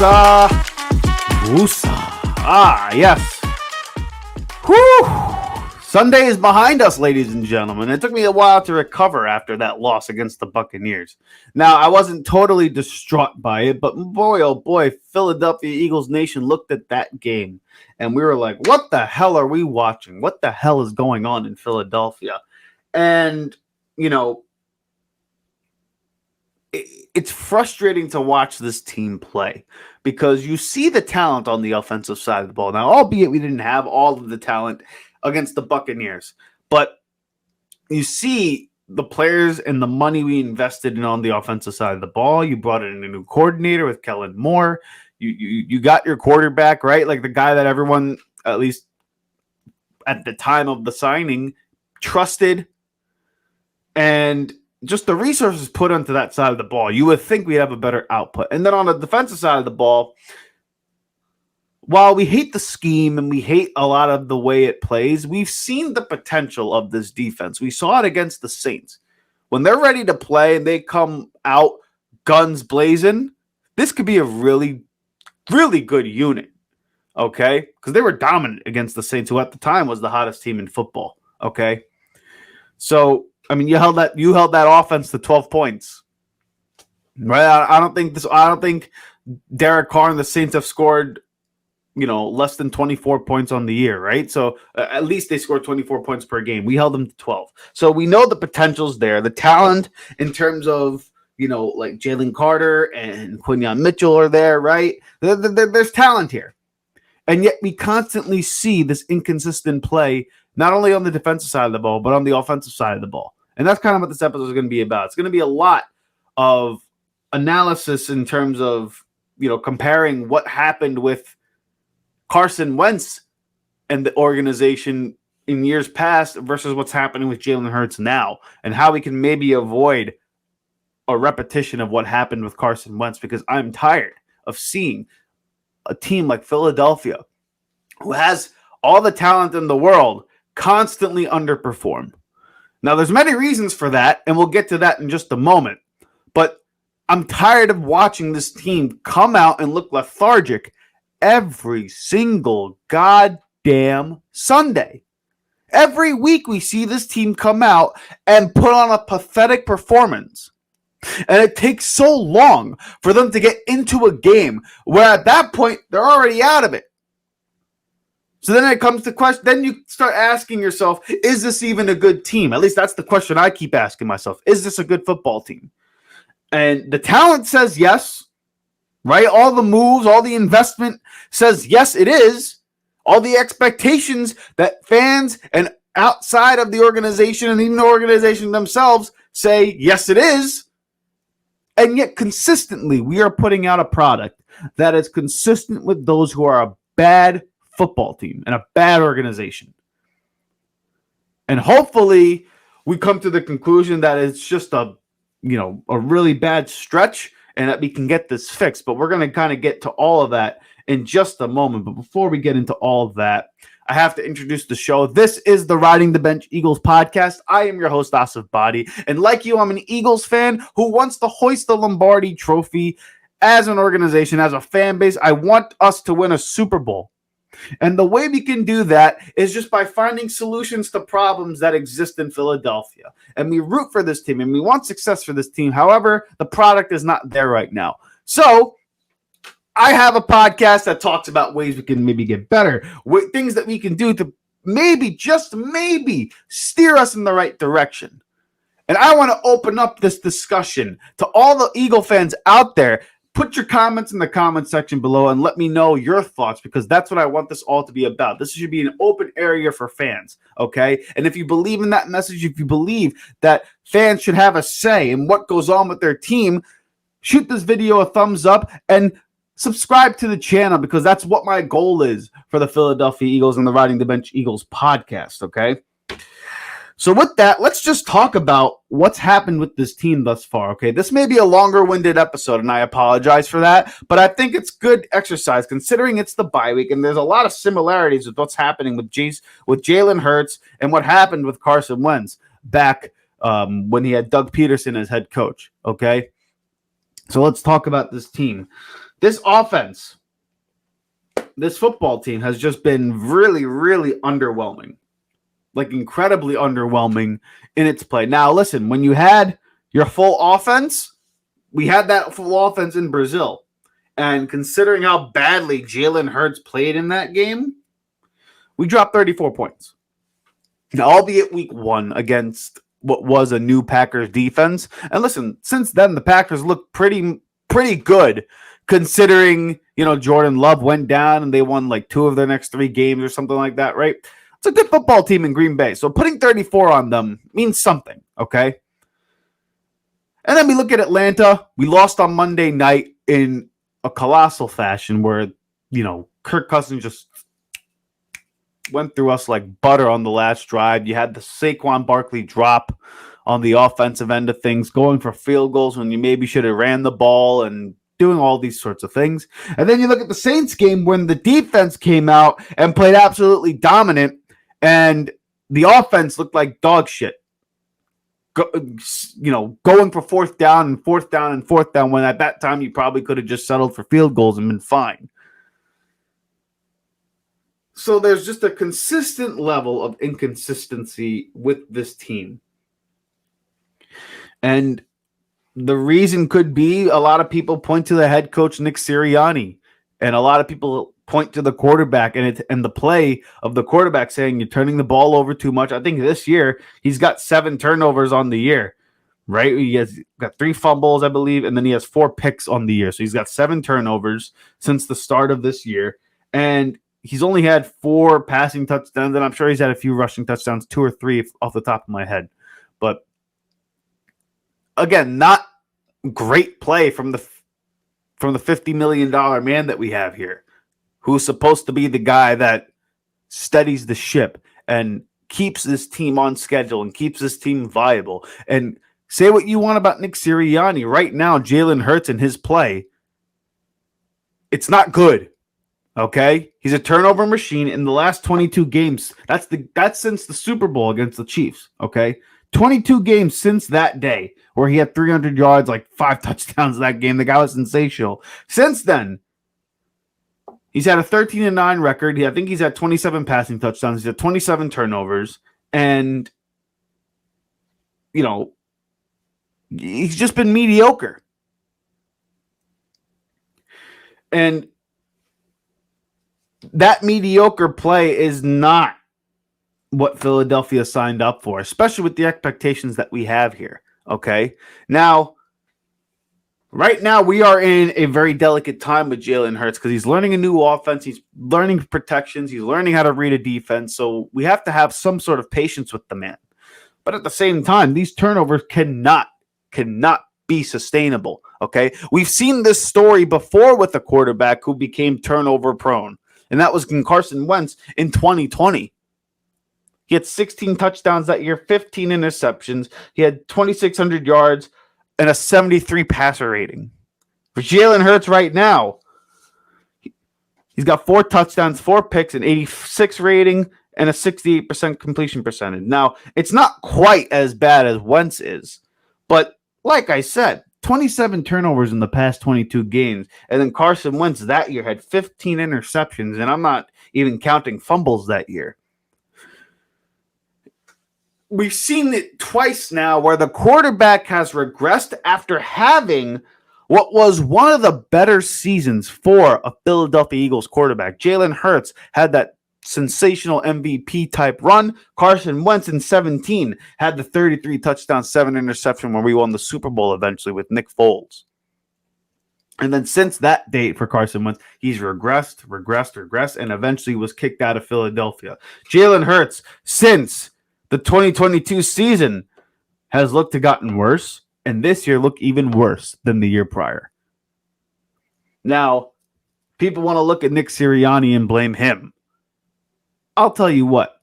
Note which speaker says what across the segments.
Speaker 1: Busa. Ah, yes. Whew. Sunday is behind us, ladies and gentlemen. It took me a while to recover after that loss against the Buccaneers. Now, I wasn't totally distraught by it, but boy, oh boy, Philadelphia Eagles Nation looked at that game, and we were like, what the hell are we watching? What the hell is going on in Philadelphia? And, you know, it's frustrating to watch this team play because you see the talent on the offensive side of the ball. Now, albeit we didn't have all of the talent against the Buccaneers, but you see the players and the money we invested in on the offensive side of the ball. You brought in a new coordinator with Kellen Moore. You got your quarterback, right? Like the guy that everyone, at least at the time of the signing, trusted. And just the resources put onto that side of the ball, you would think we'd have a better output. And then on the defensive side of the ball, while we hate the scheme and we hate a lot of the way it plays, we've seen the potential of this defense. We saw it against the Saints. When they're ready to play and they come out guns blazing, this could be a really, really good unit, okay? Because they were dominant against the Saints, who at the time was the hottest team in football, okay? So, I mean, you held that offense to 12 points, right? I don't think Derek Carr and the Saints have scored, less than 24 points on the year, right? So at least they scored 24 points per game. We held them to 12. So we know the potential's there. The talent in terms of, like Jalen Carter and Quinyon Mitchell are there, right? There's talent here. And yet we constantly see this inconsistent play, not only on the defensive side of the ball, but on the offensive side of the ball. And that's kind of what this episode is going to be about. It's going to be a lot of analysis in terms of, comparing what happened with Carson Wentz and the organization in years past versus what's happening with Jalen Hurts now, and how we can maybe avoid a repetition of what happened with Carson Wentz, because I'm tired of seeing a team like Philadelphia, who has all the talent in the world, constantly underperform. Now, there's many reasons for that, and we'll get to that in just a moment. But I'm tired of watching this team come out and look lethargic every single goddamn Sunday. Every week we see this team come out and put on a pathetic performance. And it takes so long for them to get into a game where at that point they're already out of it. So then it comes to question. Then you start asking yourself, is this even a good team? At least that's the question I keep asking myself. Is this a good football team? And the talent says yes, right? All the moves, all the investment says yes, it is. All the expectations that fans and outside of the organization and even the organization themselves say yes, it is. And yet consistently we are putting out a product that is consistent with those who are a bad football team and a bad organization. And hopefully we come to the conclusion that it's just a really bad stretch and that we can get this fixed. But we're going to kind of get to all of that in just a moment. But before we get into all of that, I have to introduce the show. This is the Riding the Bench Eagles podcast. I am your host, Asif Badi. And like you, I'm an Eagles fan who wants to hoist the Lombardi Trophy as an organization, as a fan base. I want us to win a Super Bowl. And the way we can do that is just by finding solutions to problems that exist in Philadelphia. And we root for this team and we want success for this team. However, the product is not there right now. So I have a podcast that talks about ways we can maybe get better, things that we can do to maybe, just maybe, steer us in the right direction. And I want to open up this discussion to all the Eagle fans out there. Put your comments in the comment section below and let me know your thoughts, because that's what I want this all to be about. This should be an open area for fans, okay? And if you believe in that message, if you believe that fans should have a say in what goes on with their team, shoot this video a thumbs up and subscribe to the channel, because that's what my goal is for the Philadelphia Eagles and the Riding the Bench Eagles podcast, okay? So with that, let's just talk about what's happened with this team thus far, okay? This may be a longer-winded episode, and I apologize for that, but I think it's good exercise considering it's the bye week, and there's a lot of similarities with what's happening with Jalen Hurts and what happened with Carson Wentz back when he had Doug Peterson as head coach, okay? So let's talk about this team. This offense, this football team has just been really, really underwhelming. Like incredibly underwhelming in its play. Now, listen, when you had your full offense, we had that full offense in Brazil. And considering how badly Jalen Hurts played in that game, we dropped 34 points. Now, albeit week 1 against what was a new Packers defense. And listen, since then, the Packers look pretty good considering, Jordan Love went down and they won like 2 of their next 3 games or something like that, right? It's a good football team in Green Bay. So putting 34 on them means something, okay? And then we look at Atlanta. We lost on Monday night in a colossal fashion where, Kirk Cousins just went through us like butter on the last drive. You had the Saquon Barkley drop on the offensive end of things, going for field goals when you maybe should have ran the ball and doing all these sorts of things. And then you look at the Saints game when the defense came out and played absolutely dominant and the offense looked like dog shit. Going for fourth down when at that time you probably could have just settled for field goals and been fine. So there's just a consistent level of inconsistency with this team. And the reason could be a lot of people point to the head coach, Nick Sirianni, and a lot of people point to the quarterback and the play of the quarterback saying you're turning the ball over too much. I think this year he's got 7 turnovers on the year, right? He has got 3 fumbles, I believe, and then he has 4 picks on the year. So he's got 7 turnovers since the start of this year. And he's only had 4 passing touchdowns, and I'm sure he's had a few rushing touchdowns, 2 or 3 off the top of my head. But again, not great play from the $50 million man that we have here, who's supposed to be the guy that steadies the ship and keeps this team on schedule and keeps this team viable. And say what you want about Nick Sirianni. Right now, Jalen Hurts and his play, it's not good. Okay? He's a turnover machine in the last 22 games. That's since the Super Bowl against the Chiefs. Okay? 22 games since that day where he had 300 yards, like 5 touchdowns in that game. The guy was sensational. Since then, he's had a 13-9 record. I think he's had 27 passing touchdowns. He's had 27 turnovers. And, he's just been mediocre. And that mediocre play is not what Philadelphia signed up for, especially with the expectations that we have here. Okay. Now, right now we are in a very delicate time with Jalen Hurts because he's learning a new offense. He's learning protections. He's learning how to read a defense. So we have to have some sort of patience with the man. But at the same time, these turnovers cannot be sustainable. Okay. We've seen this story before with a quarterback who became turnover prone, and that was Carson Wentz in 2020. He had 16 touchdowns that year, 15 interceptions. He had 2,600 yards and a 73 passer rating. For Jalen Hurts right now, he's got 4 touchdowns, 4 picks, an 86 rating, and a 68% completion percentage. Now, it's not quite as bad as Wentz is, but like I said, 27 turnovers in the past 22 games. And then Carson Wentz that year had 15 interceptions, and I'm not even counting fumbles that year. We've seen it twice now where the quarterback has regressed after having what was one of the better seasons for a Philadelphia Eagles quarterback. Jalen Hurts had that sensational MVP type run. Carson Wentz in 17 had the 33 touchdown, 7 interception where we won the Super Bowl eventually with Nick Foles. And then since that date for Carson Wentz, he's regressed, and eventually was kicked out of Philadelphia. Jalen Hurts, since the 2022 season, has looked to gotten worse, and this year looked even worse than the year prior. Now, people want to look at Nick Sirianni and blame him. I'll tell you what.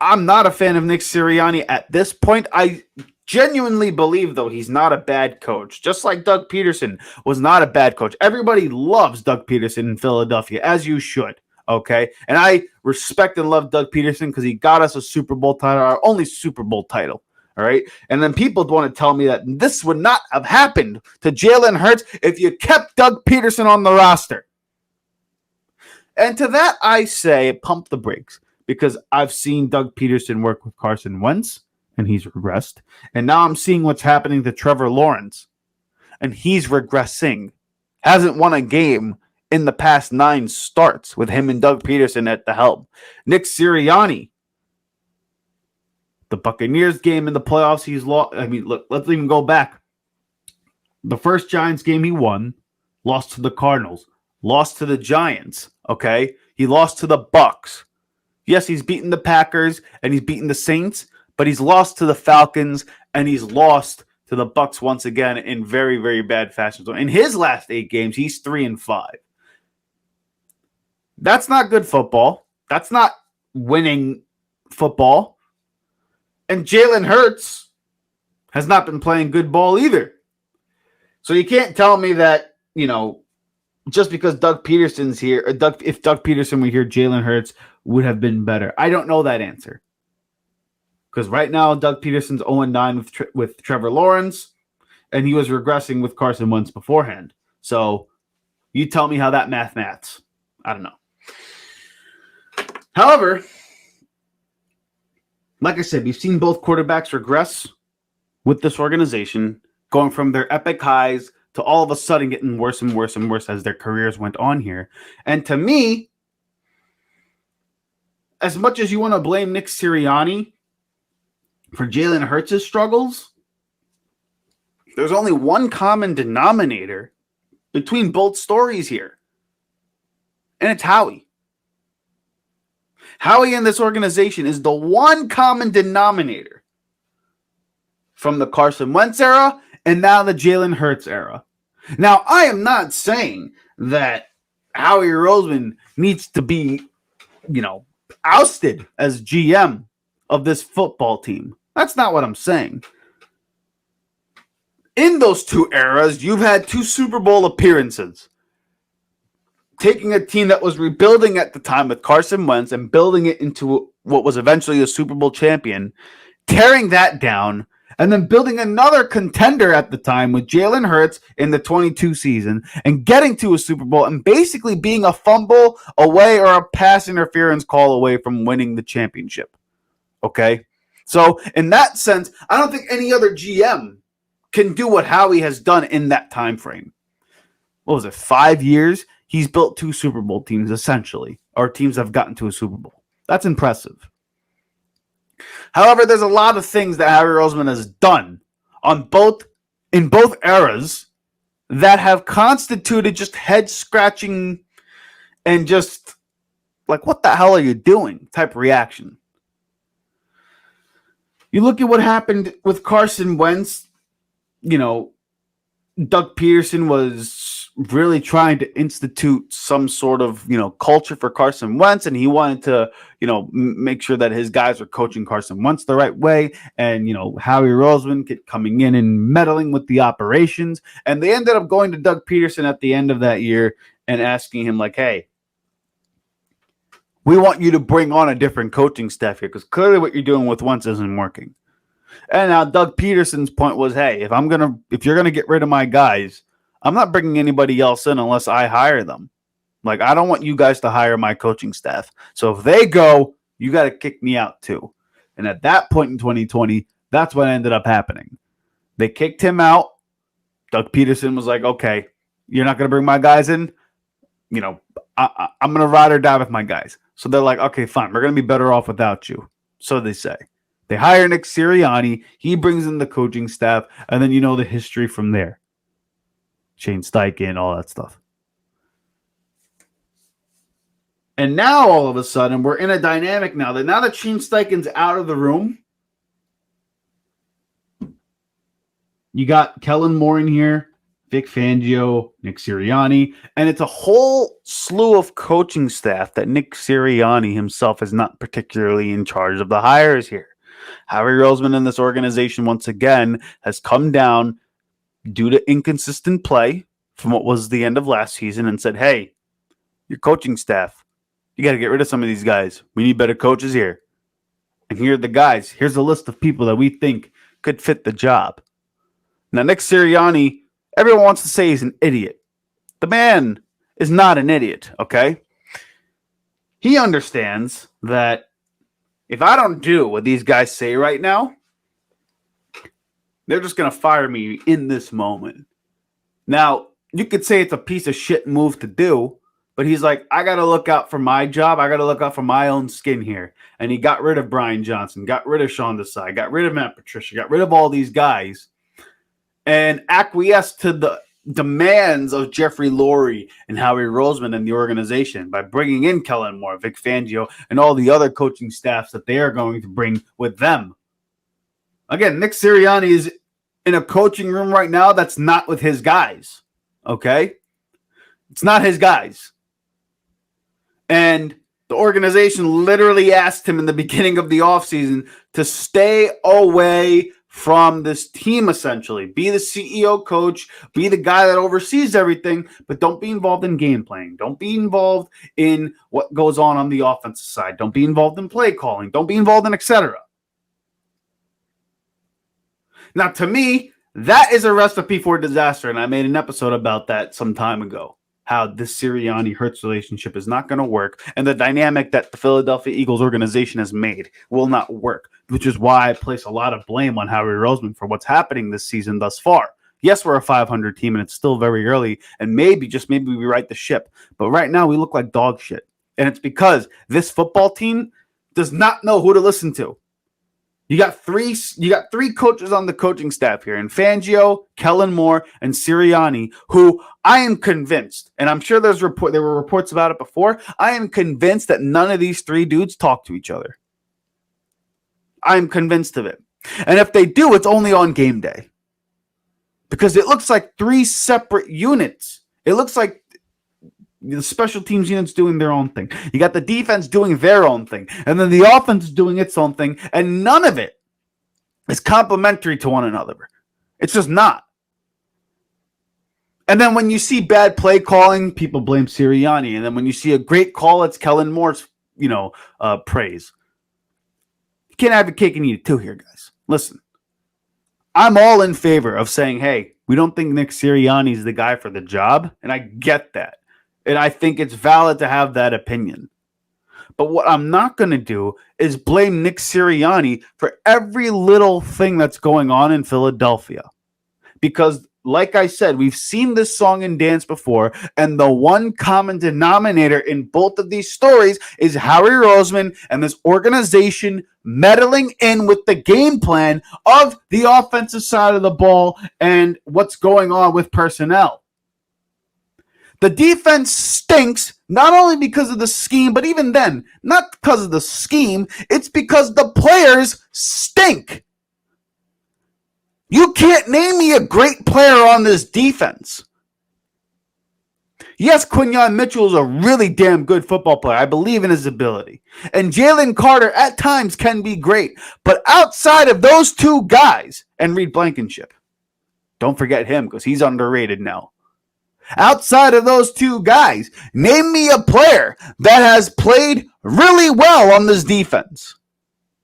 Speaker 1: I'm not a fan of Nick Sirianni at this point. I genuinely believe, though, he's not a bad coach. Just like Doug Peterson was not a bad coach. Everybody loves Doug Peterson in Philadelphia, as you should. Okay, and I respect and love Doug Peterson because he got us a Super Bowl title, our only Super Bowl title. All right. And then people want to tell me that this would not have happened to Jalen Hurts if you kept Doug Peterson on the roster. And to that, I say pump the brakes, because I've seen Doug Peterson work with Carson Wentz, and he's regressed. And now I'm seeing what's happening to Trevor Lawrence, and he's regressing. Hasn't won a game in the past 9 starts with him and Doug Peterson at the helm. Nick Sirianni, the Buccaneers game in the playoffs, he's lost. I mean, look, let's even go back. The first Giants game he won, lost to the Cardinals, lost to the Giants, okay? He lost to the Bucs. Yes, he's beaten the Packers and he's beaten the Saints, but he's lost to the Falcons and he's lost to the Bucs once again in very, very bad fashion. So in his last 8 games, he's 3-5. That's not good football. That's not winning football. And Jalen Hurts has not been playing good ball either. So you can't tell me that, just because Doug Peterson's here, if Doug Peterson were here, Jalen Hurts would have been better. I don't know that answer. Because right now, Doug Peterson's 0-9 with Trevor Lawrence, and he was regressing with Carson Wentz beforehand. So you tell me how that maths. I don't know. However, like I said, we've seen both quarterbacks regress with this organization, going from their epic highs to all of a sudden getting worse and worse and worse as their careers went on here. And to me, as much as you want to blame Nick Sirianni for Jalen Hurts' struggles, there's only one common denominator between both stories here. And it's Howie. Howie in this organization is the one common denominator from the Carson Wentz era and now the Jalen Hurts era. Now, I am not saying that Howie Roseman needs to be, ousted as GM of this football team. That's not what I'm saying. In those 2 eras, you've had 2 Super Bowl appearances. Taking a team that was rebuilding at the time with Carson Wentz and building it into what was eventually a Super Bowl champion, tearing that down, and then building another contender at the time with Jalen Hurts in the 22 season and getting to a Super Bowl and basically being a fumble away or a pass interference call away from winning the championship. Okay? So in that sense, I don't think any other GM can do what Howie has done in that time frame. What was it, 5 years? He's built 2 Super Bowl teams, essentially, or teams that have gotten to a Super Bowl. That's impressive. However, there's a lot of things that Howie Roseman has done in both eras that have constituted just head-scratching and just like, what the hell are you doing type reaction. You look at what happened with Carson Wentz, Doug Peterson was really trying to institute some sort of, culture for Carson Wentz, and he wanted to, make sure that his guys were coaching Carson Wentz the right way. And, Howie Roseman kept coming in and meddling with the operations. And they ended up going to Doug Peterson at the end of that year and asking him, like, hey, we want you to bring on a different coaching staff here because clearly what you're doing with Wentz isn't working. And now Doug Peterson's point was, hey, if you're gonna get rid of my guys, I'm not bringing anybody else in unless I hire them. Like, I don't want you guys to hire my coaching staff. So if they go, you got to kick me out too. And at that point in 2020, that's what ended up happening. They kicked him out. Doug Peterson was like, okay, you're not going to bring my guys in? I'm going to ride or die with my guys. So they're like, okay, fine. We're going to be better off without you. So they say. They hire Nick Sirianni. He brings in the coaching staff. And then the history from there. Shane Steichen, all that stuff. And now, all of a sudden, we're in a dynamic now that Shane Steichen's out of the room, you got Kellen Moore in here, Vic Fangio, Nick Sirianni, and it's a whole slew of coaching staff that Nick Sirianni himself is not particularly in charge of the hires here. Howie Roseman in this organization, once again, has come down due to inconsistent play from what was the end of last season and said, hey, your coaching staff, you got to get rid of some of these guys. We need better coaches here. And here are the guys. Here's a list of people that we think could fit the job. Now, Nick Sirianni, everyone wants to say he's an idiot. The man is not an idiot, okay? He understands that if I don't do what these guys say right now, they're just going to fire me in this moment. Now, you could say it's a piece of shit move to do, but he's like, I got to look out for my job. I got to look out for my own skin here. And he got rid of Brian Johnson, got rid of Sean Desai, got rid of Matt Patricia, got rid of all these guys, and acquiesced to the demands of Jeffrey Lurie and Howie Roseman and the organization by bringing in Kellen Moore, Vic Fangio, and all the other coaching staffs that they are going to bring with them. Again, Nick Sirianni is in a coaching room right now that's not with his guys, okay? It's not his guys. And the organization literally asked him in the beginning of the offseason to stay away from this team, essentially. Be the CEO coach, be the guy that oversees everything, but don't be involved in game playing. Don't be involved in what goes on the offensive side. Don't be involved in play calling. Don't be involved in etc. Now, to me, that is a recipe for disaster, and I made an episode about that some time ago, how this Sirianni-Hurts relationship is not going to work, and the dynamic that the Philadelphia Eagles organization has made will not work, which is why I place a lot of blame on Howie Roseman for what's happening this season thus far. Yes, we're a 500 team, and it's still very early, and maybe, just maybe, we right the ship. But right now, we look like dog shit, and it's because this football team does not know who to listen to. You got three coaches on the coaching staff here, and Fangio, Kellen Moore, and Sirianni, who I am convinced, and I'm sure there were reports about it before, I am convinced that none of these three dudes talk to each other. I'm convinced of it. And if they do, it's only on game day. Because it looks like three separate units. It looks like the special teams unit's doing their own thing. You got the defense doing their own thing. And then the offense is doing its own thing. And none of it is complementary to one another. It's just not. And then when you see bad play calling, people blame Sirianni. And then when you see a great call, it's Kellen Moore's, praise. You can't have your cake and eat it too here, guys. Listen, I'm all in favor of saying, hey, we don't think Nick Sirianni is the guy for the job. And I get that. And I think it's valid to have that opinion. But what I'm not going to do is blame Nick Sirianni for every little thing that's going on in Philadelphia. Because, like I said, we've seen this song and dance before, and the one common denominator in both of these stories is Howie Roseman and this organization meddling in with the game plan of the offensive side of the ball and what's going on with personnel. The defense stinks, not only because of the scheme, but even then, not because of the scheme, it's because the players stink. You can't name me a great player on this defense. Yes, Quinyon Mitchell is a really damn good football player. I believe in his ability. And Jalen Carter at times can be great. But outside of those two guys, and Reed Blankenship, don't forget him because he's underrated now. Outside of those two guys, name me a player that has played really well on this defense.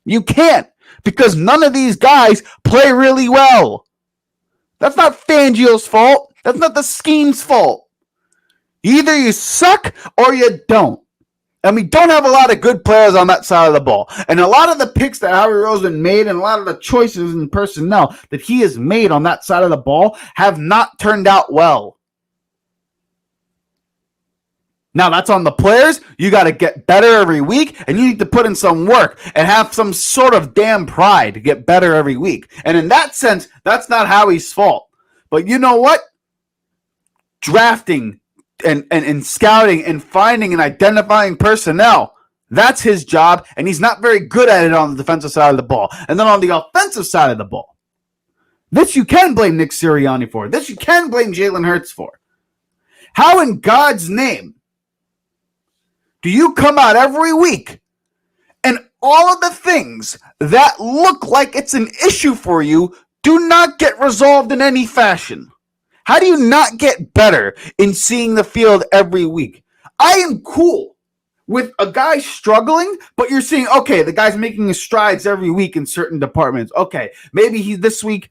Speaker 1: You can't, because none of these guys play really well. That's not Fangio's fault. That's not the scheme's fault. Either you suck or you don't. And we don't have a lot of good players on that side of the ball. And a lot of the picks that Howie Roseman made and a lot of the choices in personnel that he has made on that side of the ball have not turned out well. Now, that's on the players. You got to get better every week, and you need to put in some work and have some sort of damn pride to get better every week. And in that sense, that's not Howie's fault. But you know what? Drafting and scouting and finding and identifying personnel, that's his job, and he's not very good at it on the defensive side of the ball. And then on the offensive side of the ball, this you can blame Nick Sirianni for. This you can blame Jalen Hurts for. How in God's name do you come out every week and all of the things that look like it's an issue for you do not get resolved in any fashion? How do you not get better in seeing the field every week? I am cool with a guy struggling, but you're seeing, okay, the guy's making his strides every week in certain departments. Okay, maybe this week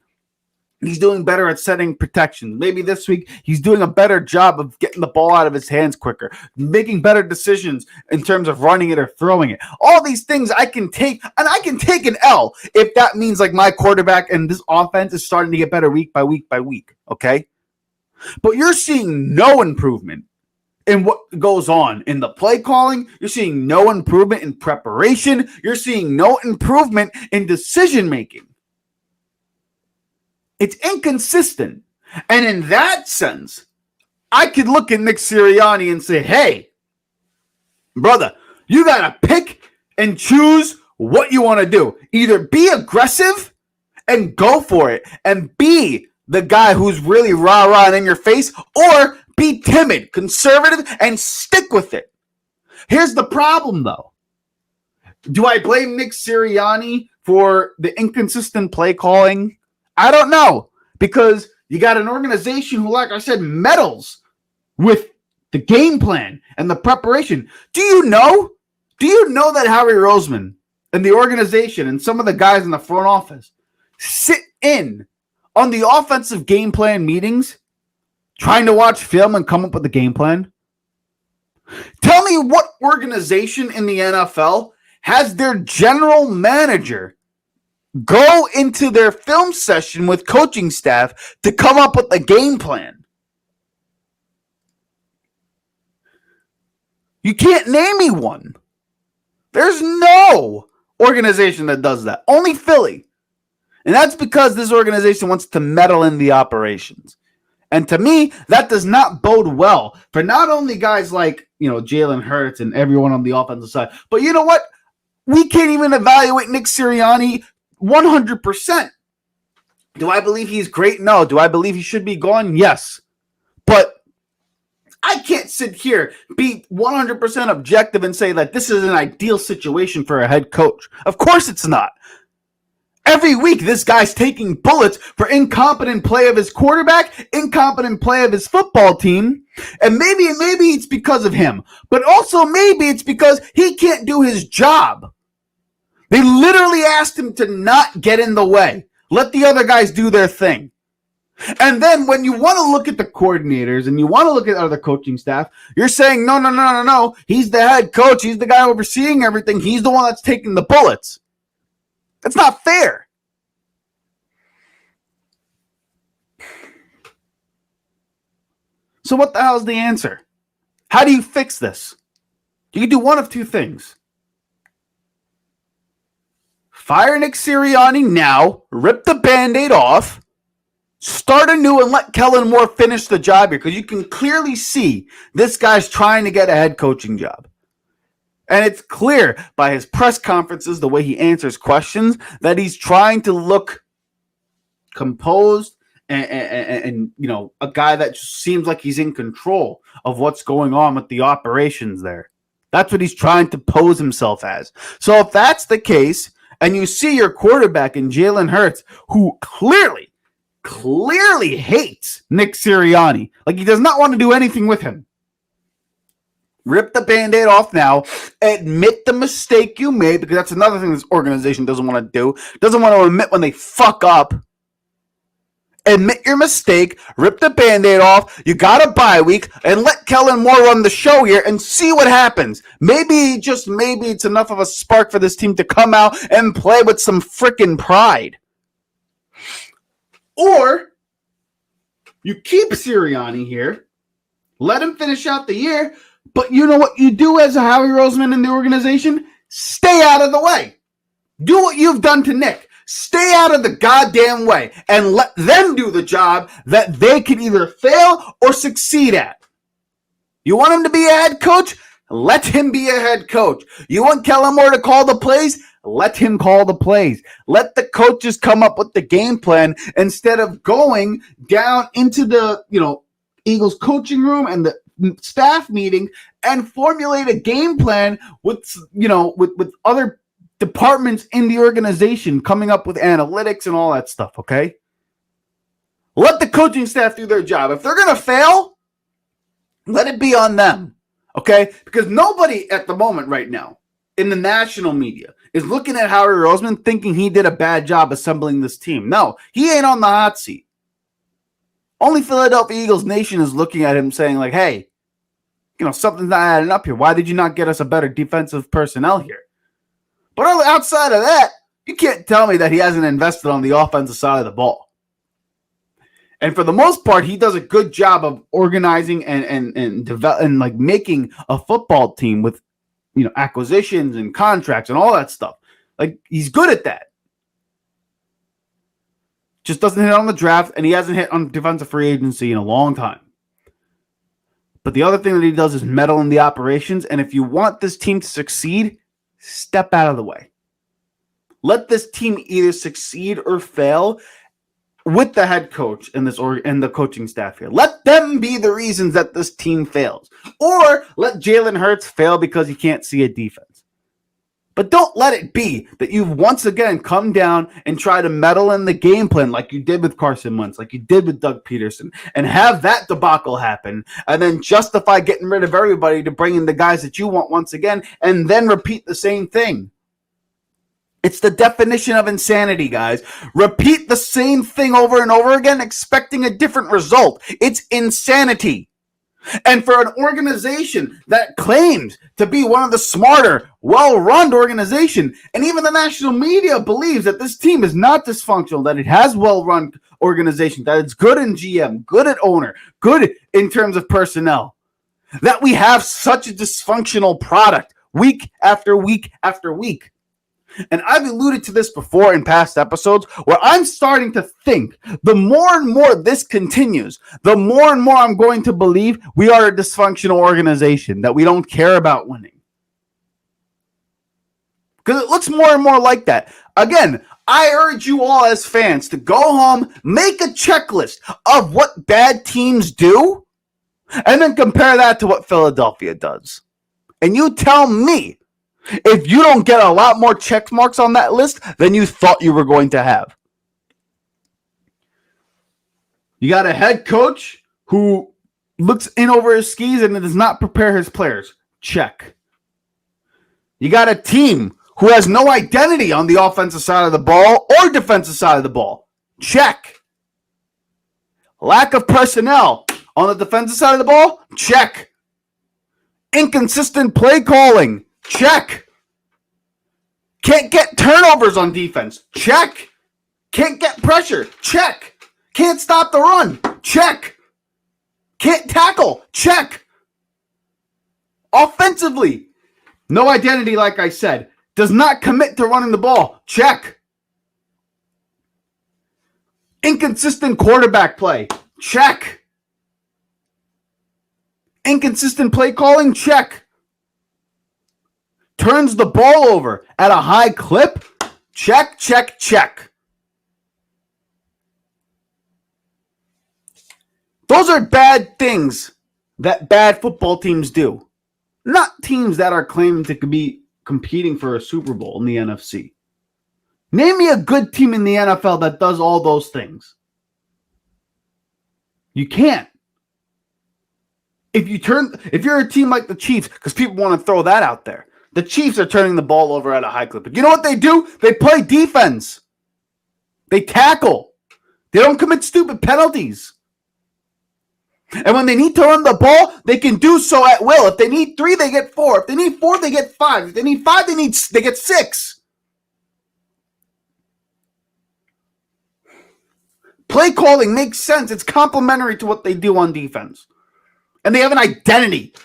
Speaker 1: he's doing better at setting protection. Maybe this week he's doing a better job of getting the ball out of his hands quicker, making better decisions in terms of running it or throwing it. All these things I can take, and I can take an L if that means like my quarterback and this offense is starting to get better week by week by week, okay? But you're seeing no improvement in what goes on in the play calling. You're seeing no improvement in preparation. You're seeing no improvement in decision making. It's inconsistent. And in that sense, I could look at Nick Sirianni and say, hey, brother, you got to pick and choose what you want to do. Either be aggressive and go for it and be the guy who's really rah-rah in your face, or be timid, conservative, and stick with it. Here's the problem, though. Do I blame Nick Sirianni for the inconsistent play calling? I don't know, because you got an organization who, like I said, meddles with the game plan and the preparation. Do you know that Howie Roseman and the organization and some of the guys in the front office sit in on the offensive game plan meetings trying to watch film and come up with a game plan? Tell me what organization in the NFL has their general manager go into their film session with coaching staff to come up with a game plan. You can't name me one. There's no organization that does that. Only Philly. And that's because this organization wants to meddle in the operations. And to me, that does not bode well for not only guys like, Jalen Hurts and everyone on the offensive side, but you know what? We can't even evaluate Nick Sirianni 100%. Do I believe he's great? No. Do I believe he should be gone? Yes. But I can't sit here, be 100% objective and say that this is an ideal situation for a head coach. Of course it's not. Every week, this guy's taking bullets for incompetent play of his quarterback, incompetent play of his football team, and maybe it's because of him, but also maybe it's because he can't do his job. They literally asked him to not get in the way. Let the other guys do their thing. And then when you want to look at the coordinators and you want to look at other coaching staff, you're saying, no. He's the head coach. He's the guy overseeing everything. He's the one that's taking the bullets. That's not fair. So what the hell is the answer? How do you fix this? You can do one of two things. Fire Nick Sirianni now, rip the Band-Aid off, start anew and let Kellen Moore finish the job here, because you can clearly see this guy's trying to get a head coaching job. And it's clear by his press conferences, the way he answers questions, that he's trying to look composed and a guy that just seems like he's in control of what's going on with the operations there. That's what he's trying to pose himself as. So if that's the case, and you see your quarterback in Jalen Hurts, who clearly hates Nick Sirianni, like he does not want to do anything with him, rip the Band-Aid off now. Admit the mistake you made, because that's another thing this organization doesn't want to do. Doesn't want to admit when they fuck up. Admit your mistake. Rip the Band-Aid off. You got a bye week. And let Kellen Moore run the show here and see what happens. Maybe it's enough of a spark for this team to come out and play with some freaking pride. Or you keep Sirianni here. Let him finish out the year. But you know what you do as a Howie Roseman in the organization? Stay out of the way. Do what you've done to Nick. Stay out of the goddamn way and let them do the job that they can either fail or succeed at. You want him to be a head coach? Let him be a head coach. You want Kellen Moore to call the plays? Let him call the plays. Let the coaches come up with the game plan instead of going down into the, Eagles coaching room and the staff meeting and formulate a game plan with other departments in the organization coming up with analytics and all that stuff, okay? Let the coaching staff do their job. If they're going to fail, let it be on them. Okay? Because nobody at the moment right now in the national media is looking at Howie Roseman thinking he did a bad job assembling this team. No, he ain't on the hot seat. Only Philadelphia Eagles Nation is looking at him saying, like, hey, something's not adding up here. Why did you not get us a better defensive personnel here? But outside of that, you can't tell me that he hasn't invested on the offensive side of the ball. And for the most part, he does a good job of organizing and developing, like making a football team with, acquisitions and contracts and all that stuff. Like, he's good at that. Just doesn't hit on the draft, and he hasn't hit on defensive free agency in a long time. But the other thing that he does is meddle in the operations, and if you want this team to succeed, step out of the way. Let this team either succeed or fail with the head coach and the coaching staff here. Let them be the reasons that this team fails. Or let Jalen Hurts fail because he can't see a defense. But don't let it be that you've once again come down and try to meddle in the game plan like you did with Carson Wentz, like you did with Doug Peterson, and have that debacle happen, and then justify getting rid of everybody to bring in the guys that you want once again, and then repeat the same thing. It's the definition of insanity, guys. Repeat the same thing over and over again, expecting a different result. It's insanity. And for an organization that claims to be one of the smarter, well-run organization, and even the national media believes that this team is not dysfunctional, that it has well-run organization, that it's good in GM, good at owner, good in terms of personnel, that we have such a dysfunctional product week after week after week. And I've alluded to this before in past episodes where I'm starting to think the more and more this continues, the more and more I'm going to believe we are a dysfunctional organization, that we don't care about winning. Because it looks more and more like that. Again, I urge you all as fans to go home, make a checklist of what bad teams do, and then compare that to what Philadelphia does. And you tell me if you don't get a lot more check marks on that list than you thought you were going to have. You got a head coach who looks in over his skis and does not prepare his players. Check. You got a team who has no identity on the offensive side of the ball or defensive side of the ball. Check. Lack of personnel on the defensive side of the ball. Check. Inconsistent play calling. Check. Can't get turnovers on defense. Check. Can't get pressure. Check. Can't stop the run. Check. Can't tackle. Check. Offensively, no identity, like I said. Does not commit to running the ball. Check. Inconsistent quarterback play. Check. Inconsistent play calling. Check. Turns the ball over at a high clip. Check, check, check. Those are bad things that bad football teams do. Not teams that are claiming to be competing for a Super Bowl in the NFC. Name me a good team in the NFL that does all those things. You can't. If you're a team like the Chiefs, because people want to throw that out there. The Chiefs are turning the ball over at a high clip. But you know what they do? They play defense. They tackle. They don't commit stupid penalties. And when they need to run the ball, they can do so at will. If they need 3, they get 4. If they need 4, they get 5. If they need 5, they get 6. Play calling makes sense. It's complementary to what they do on defense. And they have an identity.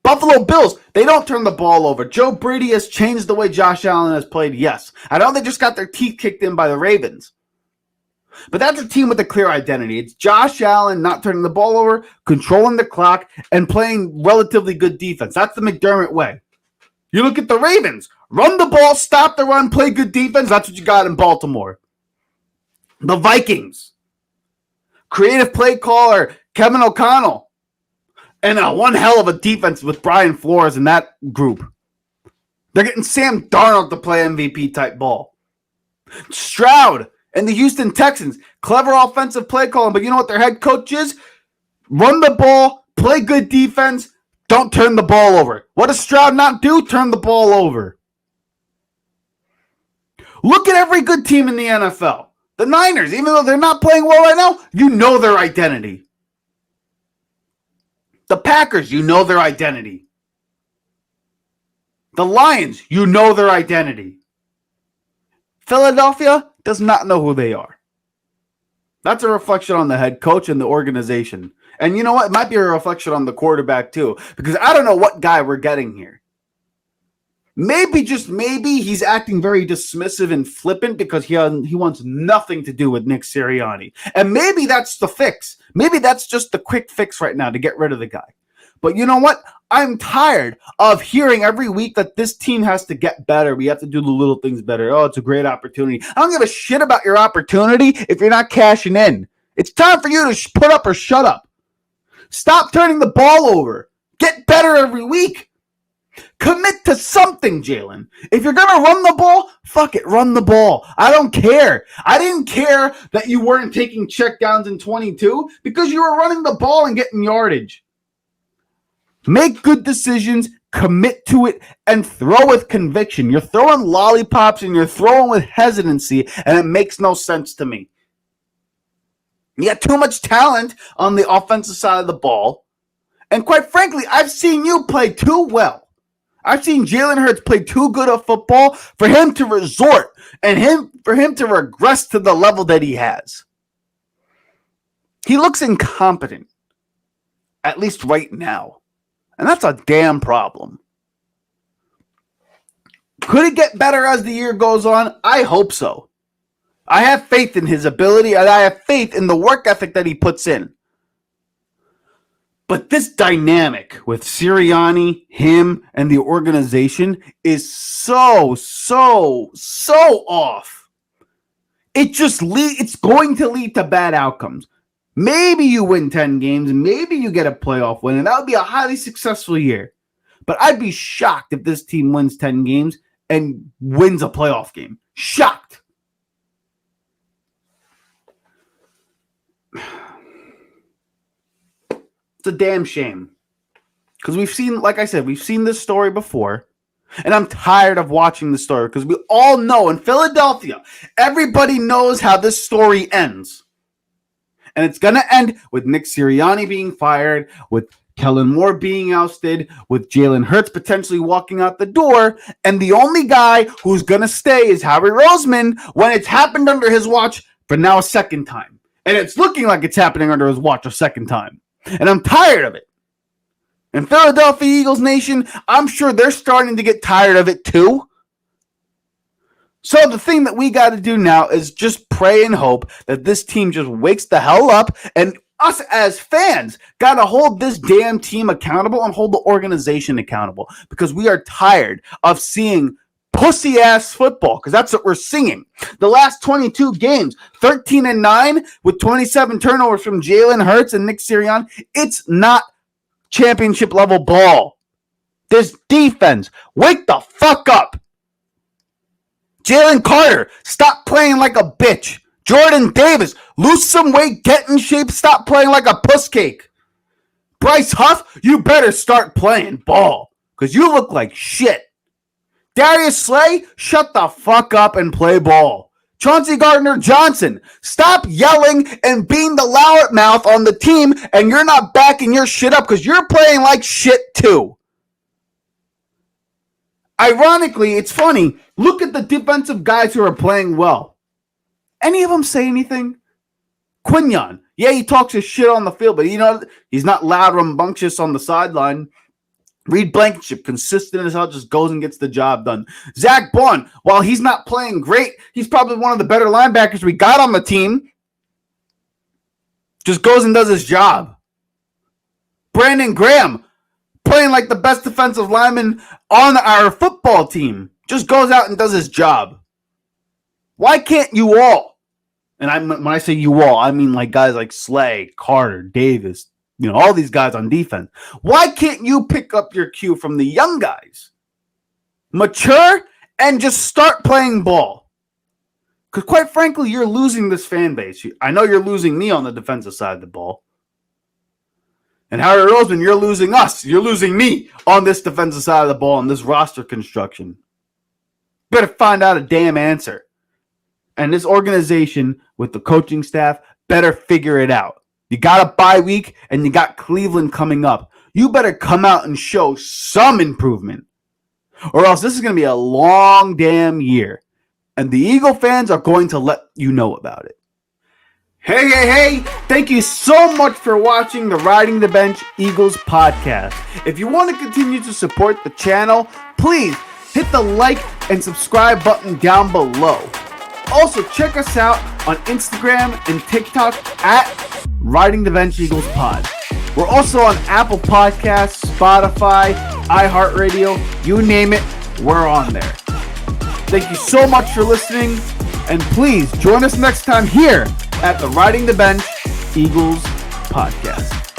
Speaker 1: Buffalo Bills, they don't turn the ball over. Joe Brady has changed the way Josh Allen has played, yes. I know they just got their teeth kicked in by the Ravens. But that's a team with a clear identity. It's Josh Allen not turning the ball over, controlling the clock, and playing relatively good defense. That's the McDermott way. You look at the Ravens. Run the ball, stop the run, play good defense. That's what you got in Baltimore. The Vikings. Creative play caller, Kevin O'Connell. And one hell of a defense with Brian Flores in that group. They're getting Sam Darnold to play MVP type ball. Stroud and the Houston Texans. Clever offensive play calling, but you know what their head coach is? Run the ball, play good defense, Don't turn the ball over. What does Stroud not do? Turn the ball over. Look at every good team in the NFL. The Niners, even though they're not playing well right now, you know their identity. The Packers, you know their identity. The Lions, you know their identity. Philadelphia does not know who they are. That's a reflection on the head coach and the organization. And you know what? It might be a reflection on the quarterback too, because I don't know what guy we're getting here. Maybe, just maybe, he's acting very dismissive and flippant because he wants nothing to do with Nick Sirianni. And maybe that's the fix. Maybe that's just the quick fix right now to get rid of the guy. But you know what? I'm tired of hearing every week that this team has to get better. We have to do the little things better. Oh, it's a great opportunity. I don't give a shit about your opportunity if you're not cashing in. It's time for you to put up or shut up. Stop turning the ball over. Get better every week. Commit to something, Jalen. If you're going to run the ball, fuck it, run the ball. I don't care. I didn't care that you weren't taking checkdowns in 22 because you were running the ball and getting yardage. Make good decisions, commit to it, and throw with conviction. You're throwing lollipops and you're throwing with hesitancy, and it makes no sense to me. You got too much talent on the offensive side of the ball. And quite frankly, I've seen you play too well. I've seen Jalen Hurts play too good of football for him to resort and for him to regress to the level that he has. He looks incompetent, at least right now. And that's a damn problem. Could it get better as the year goes on? I hope so. I have faith in his ability, and I have faith in the work ethic that he puts in. But this dynamic with Sirianni, him, and the organization is so off. It's going to lead to bad outcomes. Maybe you win 10 games, maybe you get a playoff win, and that would be a highly successful year. But I'd be shocked if this team wins 10 games and wins a playoff game. Shocked. It's a damn shame. Because we've seen, like I said, we've seen this story before. And I'm tired of watching the story because we all know in Philadelphia, everybody knows how this story ends. And it's going to end with Nick Sirianni being fired, with Kellen Moore being ousted, with Jalen Hurts potentially walking out the door. And the only guy who's going to stay is Howie Roseman when it's happened under his watch for now a second time. And it's looking like it's happening under his watch a second time. And I'm tired of it. And Philadelphia Eagles Nation, I'm sure they're starting to get tired of it too. So the thing that we got to do now is just pray and hope that this team just wakes the hell up, and us as fans got to hold this damn team accountable and hold the organization accountable, because we are tired of seeing pussy-ass football, because that's what we're seeing. The last 22 games, 13-9 with 27 turnovers from Jalen Hurts and Nick Sirianni. It's not championship-level ball. This defense, wake the fuck up. Jalen Carter, stop playing like a bitch. Jordan Davis, lose some weight, get in shape, stop playing like a puss cake. Bryce Huff, you better start playing ball, because you look like shit. Darius Slay, shut the fuck up and play ball. Chauncey Gardner-Johnson, stop yelling and being the loudmouth on the team, and you're not backing your shit up because you're playing like shit too. Ironically, it's funny. Look at the defensive guys who are playing well. Any of them say anything? Quinyon, yeah, he talks his shit on the field, but he's not loud, rambunctious on the sideline. Reed Blankenship, consistent as hell, just goes and gets the job done. Zach Bond, while he's not playing great, he's probably one of the better linebackers we got on the team. Just goes and does his job. Brandon Graham, playing like the best defensive lineman on our football team, just goes out and does his job. Why can't you all? And when I say you all, I mean like guys like Slay, Carter, Davis, all these guys on defense. Why can't you pick up your cue from the young guys? Mature and just start playing ball. Because quite frankly, you're losing this fan base. I know you're losing me on the defensive side of the ball. And Harry Roseman, you're losing us. You're losing me on this defensive side of the ball, on this roster construction. Better find out a damn answer. And this organization with the coaching staff better figure it out. You got a bye week and you got Cleveland coming up. You better come out and show some improvement. Or else this is going to be a long damn year. And the Eagle fans are going to let you know about it. Hey, thank you so much for watching the Riding the Bench Eagles podcast. If you want to continue to support the channel, please hit the like and subscribe button down below. Also, check us out on Instagram and TikTok at Riding the Bench Eagles Pod. We're also on Apple Podcasts, Spotify, iHeartRadio, you name it, we're on there. Thank you so much for listening, and please join us next time here at the Riding the Bench Eagles Podcast.